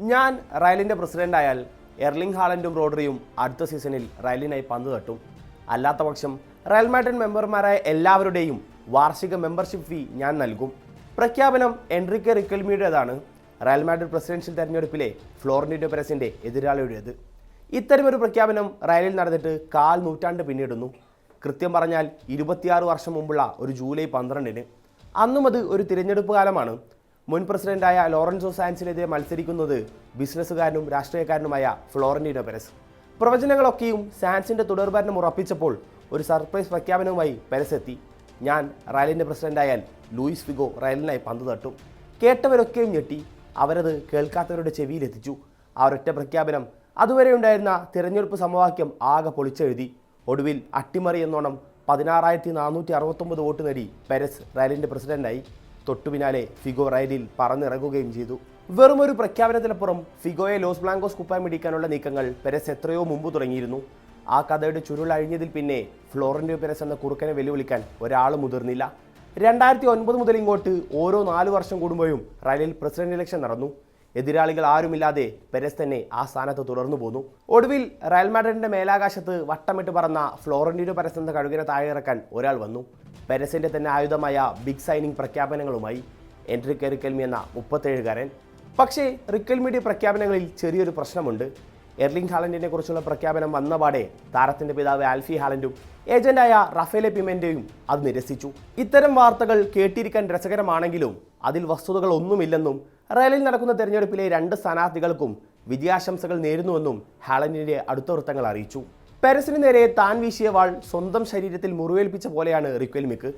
ഞാൻ റയലിൻ്റെ പ്രസിഡൻ്റായാൽ എർലിംഗ് ഹാലൻഡും റോഡ്രിയും അടുത്ത സീസണിൽ റയലിനായി പന്ത് തട്ടും. അല്ലാത്ത പക്ഷം റയൽ മാഡ്രിഡ് മെമ്പർമാരായ എല്ലാവരുടെയും വാർഷിക മെമ്പർഷിപ്പ് ഫീ ഞാൻ നൽകും. പ്രഖ്യാപനം എൻറിക്കെ റിക്കൽമിയുടേതാണ്. റയൽ മാഡ്രിഡ് പ്രസിഡൻഷ്യൽ തെരഞ്ഞെടുപ്പിലെ ഫ്ലോറന്റീനോ പെരസിൻ്റെ എതിരാളിയുടേത്. ഇത്തരമൊരു പ്രഖ്യാപനം റയലിൽ നടന്നിട്ട് 1/4 നൂറ്റാണ്ട് പിന്നിടുന്നു. കൃത്യം പറഞ്ഞാൽ 26 വർഷം മുമ്പുള്ള ഒരു ജൂലൈ 12-ന്. അന്നും അത് ഒരു തിരഞ്ഞെടുപ്പ് കാലമാണ്. മുൻ പ്രസിഡന്റായ ലോറൻസോ സാൻസിനെതിരെ മത്സരിക്കുന്നത് ബിസിനസ്സുകാരനും രാഷ്ട്രീയക്കാരനുമായ ഫ്ലോറന്റീനോ പെരസ്. പ്രവചനങ്ങളൊക്കെയും സാൻസിന്റെ തുടർഭരണം ഉറപ്പിച്ചപ്പോൾ ഒരു സർപ്രൈസ് പ്രഖ്യാപനവുമായി പെരസ് എത്തി. ഞാൻ റയലിൻ്റെ പ്രസിഡന്റായാൽ ലൂയിസ് ഫിഗോ റയലിനായി പന്ത് തട്ടും. കേട്ടവരൊക്കെയും ഞെട്ടി. അവരത് കേൾക്കാത്തവരുടെ ചെവിയിലെത്തിച്ചു. ആ ഒരൊറ്റ പ്രഖ്യാപനം അതുവരെ ഉണ്ടായിരുന്ന തിരഞ്ഞെടുപ്പ് സമവാക്യം ആകെ പൊളിച്ചെഴുതി. ഒടുവിൽ അട്ടിമറി എന്നോണം 16,469 വോട്ട് നേടി പെരസ് റയലിൻ്റെ പ്രസിഡന്റായി. തൊട്ടു പിന്നാലെ ഫിഗോ റയലിൽ പറന്നിറങ്ങുകയും ചെയ്തു. വെറുമൊരു പ്രഖ്യാപനത്തിനപ്പുറം ഫിഗോയെ ലോസ് ബ്ലാങ്കോസ് കുപ്പായം ഇടിക്കാനുള്ള നീക്കങ്ങൾ പെരസ് എത്രയോ മുമ്പ് തുടങ്ങിയിരുന്നു. ആ കഥയുടെ ചുരുൾ അഴിഞ്ഞതിൽ പിന്നെ ഫ്ലോറന്റീനോ പെരസ് എന്ന കുറുക്കനെ വെല്ലുവിളിക്കാൻ ഒരാൾ മുതിർന്നില്ല. 2009 മുതൽ ഇങ്ങോട്ട് ഓരോ 4 വർഷം കൂടുമ്പോഴും റയലിൽ പ്രസിഡന്റ് ഇലക്ഷൻ നടന്നു. എതിരാളികൾ ആരുമില്ലാതെ പെരസ് തന്നെ ആ സ്ഥാനത്ത് തുടർന്നു പോന്നു. ഒടുവിൽ റയൽ മാഡ്രിഡിന്റെ മേലാകാശത്ത് വട്ടമിട്ട് പറന്ന ഫ്ലോറന്റീനോ പെരസ് എന്ന കഴുകിനെ താഴെയിറക്കാൻ ഒരാൾ വന്നു. പെരസിന്റെ തന്നെ ആയുധമായ ബിഗ് സൈനിങ് പ്രഖ്യാപനങ്ങളുമായി എൻറിക്കെ റിക്കൽമി എന്ന 37-കാരൻ. പക്ഷേ റിക്കൽമിയുടെ പ്രഖ്യാപനങ്ങളിൽ ചെറിയൊരു പ്രശ്നമുണ്ട്. എർലിംഗ് ഹാലൻഡിനെ കുറിച്ചുള്ള പ്രഖ്യാപനം വന്നപാടെ താരത്തിന്റെ പിതാവ് ആൽഫി ഹാലൻഡും ഏജന്റായ റഫേലെ പിമെന്റയും അത് നിരസിച്ചു. ഇത്തരം വാർത്തകൾ കേട്ടിരിക്കാൻ രസകരമാണെങ്കിലും അതിൽ വസ്തുതകൾ ഒന്നുമില്ലെന്നും റയലിൽ നടക്കുന്ന തെരഞ്ഞെടുപ്പിലെ 2 സ്ഥാനാർത്ഥികൾക്കും വിജയാശംസകൾ നേരുന്നുവെന്നും ഹാലൻഡിന്റെ അടുത്ത വൃത്തങ്ങൾ അറിയിച്ചു. പെരസിന് നേരെ താൻ വീശിയ വാൾ സ്വന്തം ശരീരത്തിൽ മുറിവേൽപ്പിച്ച പോലെയാണ് റിക്വൽമിക്ക്.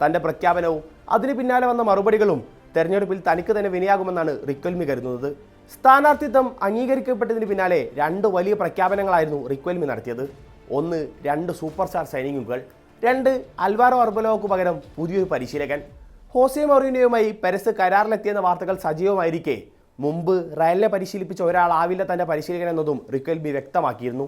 തന്റെ പ്രഖ്യാപനവും അതിന് പിന്നാലെ വന്ന മറുപടികളും തെരഞ്ഞെടുപ്പിൽ തനിക്ക് തന്നെ വിനയാകുമെന്നാണ് റിക്വൽമി കരുതുന്നത്. സ്ഥാനാർത്ഥിത്വം അംഗീകരിക്കപ്പെട്ടതിന് പിന്നാലെ 2 വലിയ പ്രഖ്യാപനങ്ങളായിരുന്നു റിക്വൽമി നടത്തിയത്. 1, 2 സൂപ്പർ സ്റ്റാർ സൈനിങ്ങുകൾ. 2, അൽവാരോ അർബലോക്ക് പകരം പുതിയൊരു പരിശീലകൻ. ഹോസെ മൗറീനിയോയുമായി പെരസ് കരാറിലെത്തിയെന്ന വാർത്തകൾ സജീവമായിരിക്കെ മുമ്പ് റയലിനെ പരിശീലിപ്പിച്ച ഒരാളാവില്ല തൻ്റെ പരിശീലകൻ എന്നതും റിക്വൽമി വ്യക്തമാക്കിയിരുന്നു.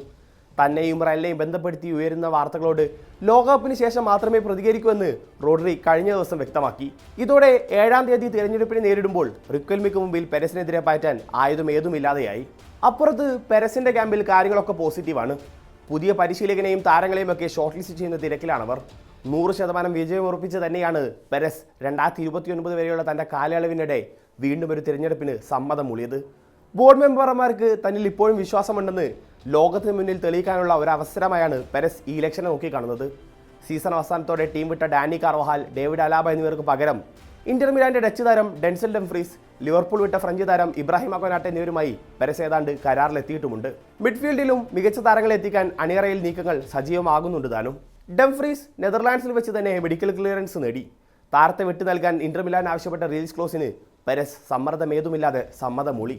തന്നെയും റയലിനെയും ബന്ധപ്പെടുത്തി ഉയരുന്ന വാർത്തകളോട് ലോകകപ്പിന് ശേഷം മാത്രമേ പ്രതികരിക്കൂവെന്ന് റോഡ്രി കഴിഞ്ഞ ദിവസം വ്യക്തമാക്കി. ഇതോടെ 7-ാം തീയതി തിരഞ്ഞെടുപ്പിനെ നേരിടുമ്പോൾ റിക്വൽമിക്ക് മുമ്പിൽ പെരസിനെതിരെ പാറ്റാൻ ആയുധം ഏതുമില്ലാതെയായി. അപ്പുറത്ത് പെരസിന്റെ ക്യാമ്പിൽ കാര്യങ്ങളൊക്കെ പോസിറ്റീവാണ്. പുതിയ പരിശീലകനെയും താരങ്ങളെയും ഒക്കെ ഷോർട്ട് ലിസ്റ്റ് ചെയ്യുന്ന തിരക്കിലാണവർ. 100% വിജയമുറപ്പിച്ച് തന്നെയാണ് പെരസ് 2029 വരെയുള്ള തൻ്റെ കാലയളവിനിടെ വീണ്ടും ഒരു തിരഞ്ഞെടുപ്പിന് സമ്മതം മൂളിയത്. ബോർഡ് മെമ്പർമാർക്ക് തന്നിൽ ഇപ്പോഴും വിശ്വാസമുണ്ടെന്ന് ലോകത്തിന് മുന്നിൽ തെളിയിക്കാനുള്ള ഒരു അവസരമായാണ് പെരസ് ഈ ഇലക്ഷനെ നോക്കിക്കാണുന്നത്. സീസൺ അവസാനത്തോടെ ടീം വിട്ട ഡാനി കാർവഹാൽ, ഡേവിഡ് അലാബ എന്നിവർക്ക് പകരം ഇന്റർ മിലാന്റെ ഡച്ച് താരം ഡെൻസൽ ഡംഫ്രീസ്, ലിവർപൂൾ വിട്ട ഫ്രഞ്ച് താരം ഇബ്രാഹിമ കൊനാട്ടെ എന്നിവരുമായി പെരസ് ഏതാണ്ട് കരാറിലെത്തിയിട്ടുമുണ്ട്. മിഡ്ഫീൽഡിലും മികച്ച താരങ്ങളെ എത്തിക്കാൻ അണിയറയിൽ നീക്കങ്ങൾ സജീവമാകുന്നുണ്ട് താനും. ഡംഫ്രീസ് നെതർലാൻഡ്സിൽ വെച്ച് തന്നെ മെഡിക്കൽ ക്ലിയറൻസ് നേടി. താരത്തെ വിട്ടു നൽകാൻ ഇന്റർ മിലാൻ ആവശ്യപ്പെട്ട റിലീസ് ക്ലോസിന് പെരസ് സമ്മർദ്ദമേതുമില്ലാതെ സമ്മതം മൂളി.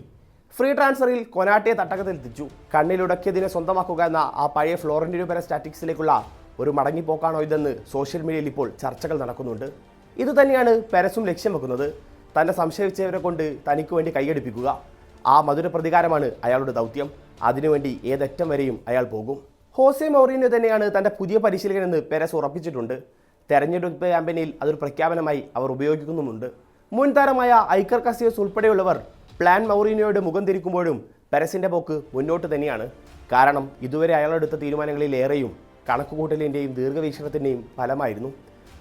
ഫ്രീ ട്രാൻസ്ഫറിൽ കൊനാട്ടയെ തട്ടകത്തിലെത്തിച്ചു. കണ്ണിലുടക്കിയതിനെ സ്വന്തമാക്കുക എന്ന ആ പഴയ ഫ്ലോറന്റീനോ പെരസ് ടാറ്റിക്സിലേക്കുള്ള ഒരു മടങ്ങിപ്പോക്കാണോ ഇതെന്ന് സോഷ്യൽ മീഡിയയിൽ ഇപ്പോൾ ചർച്ചകൾ നടക്കുന്നുണ്ട്. ഇതുതന്നെയാണ് പെരസും ലക്ഷ്യം വെക്കുന്നത്. തന്നെ സംശയിച്ചവരെ കൊണ്ട് തനിക്ക് വേണ്ടി കൈയടിപ്പിക്കുക. ആ മധുര പ്രതികാരമാണ് അയാളുടെ ദൗത്യം. അതിനുവേണ്ടി ഏതറ്റം വരെയും അയാൾ പോകും. ഹോസെ മൗറീനിയോ തന്നെയാണ് തൻ്റെ പുതിയ പരിശീലകനെന്ന് പെരസ് ഉറപ്പിച്ചിട്ടുണ്ട്. തെരഞ്ഞെടുപ്പ് ക്യാമ്പയിനിൽ അതൊരു പ്രഖ്യാപനമായി അവർ ഉപയോഗിക്കുന്നുമുണ്ട്. മുൻ താരമായ ഐക്കർ കസിയസ് ഉൾപ്പെടെയുള്ളവർ പ്ലാൻ മൗറീനിയോയുടെ മുഖം തിരിക്കുമ്പോഴും പെരസിൻ്റെ പോക്ക് മുന്നോട്ട് തന്നെയാണ്. കാരണം ഇതുവരെ അയാളെടുത്ത തീരുമാനങ്ങളിലേറെയും കണക്കുകൂട്ടലിൻ്റെയും ദീർഘവീക്ഷണത്തിൻ്റെയും ഫലമായിരുന്നു.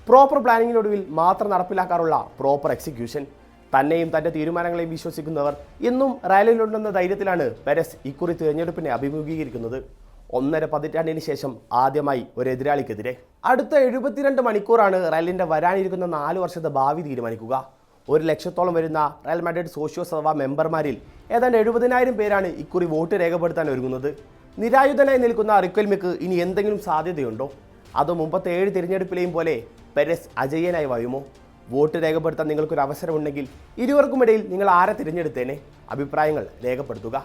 പ്രോപ്പർ പ്ലാനിങ്ങിനൊടുവിൽ മാത്രം നടപ്പിലാക്കാറുള്ള പ്രോപ്പർ എക്സിക്യൂഷൻ. തന്നെയും തൻ്റെ തീരുമാനങ്ങളെയും വിശ്വസിക്കുന്നവർ ഇന്നും റയലിലുണ്ടെന്ന ധൈര്യത്തിലാണ് പെരസ് ഇക്കുറി തിരഞ്ഞെടുപ്പിനെ അഭിമുഖീകരിക്കുന്നത്. 1.5 പതിറ്റാണ്ടിന് ശേഷം ആദ്യമായി ഒരു എതിരാളിക്കെതിരെ. അടുത്ത 72 മണിക്കൂറാണ് റയലിൻ്റെ വരാനിരിക്കുന്ന 4 വർഷത്തെ ഭാവി തീരുമാനിക്കുക. 1 ലക്ഷത്തോളം വരുന്ന റയൽ മാഡ്രിഡ് സോഷ്യോസ് അഥവാ മെമ്പർമാരിൽ ഏതാണ്ട് 70,000 പേരാണ് ഇക്കുറി വോട്ട് രേഖപ്പെടുത്താൻ ഒരുങ്ങുന്നത്. നിരായുധനായി നിൽക്കുന്ന റിക്വൽമിക്ക് ഇനി എന്തെങ്കിലും സാധ്യതയുണ്ടോ? അതോ മുമ്പത്തെ 7 തിരഞ്ഞെടുപ്പിലെയും പോലെ പെരസ് അജയ്യനായി വായുമോ? വോട്ട് രേഖപ്പെടുത്താൻ നിങ്ങൾക്കൊരു അവസരമുണ്ടെങ്കിൽ ഇരുവർക്കുമിടയിൽ നിങ്ങൾ ആരെ തിരഞ്ഞെടുത്തേനെ? അഭിപ്രായങ്ങൾ രേഖപ്പെടുത്തുക.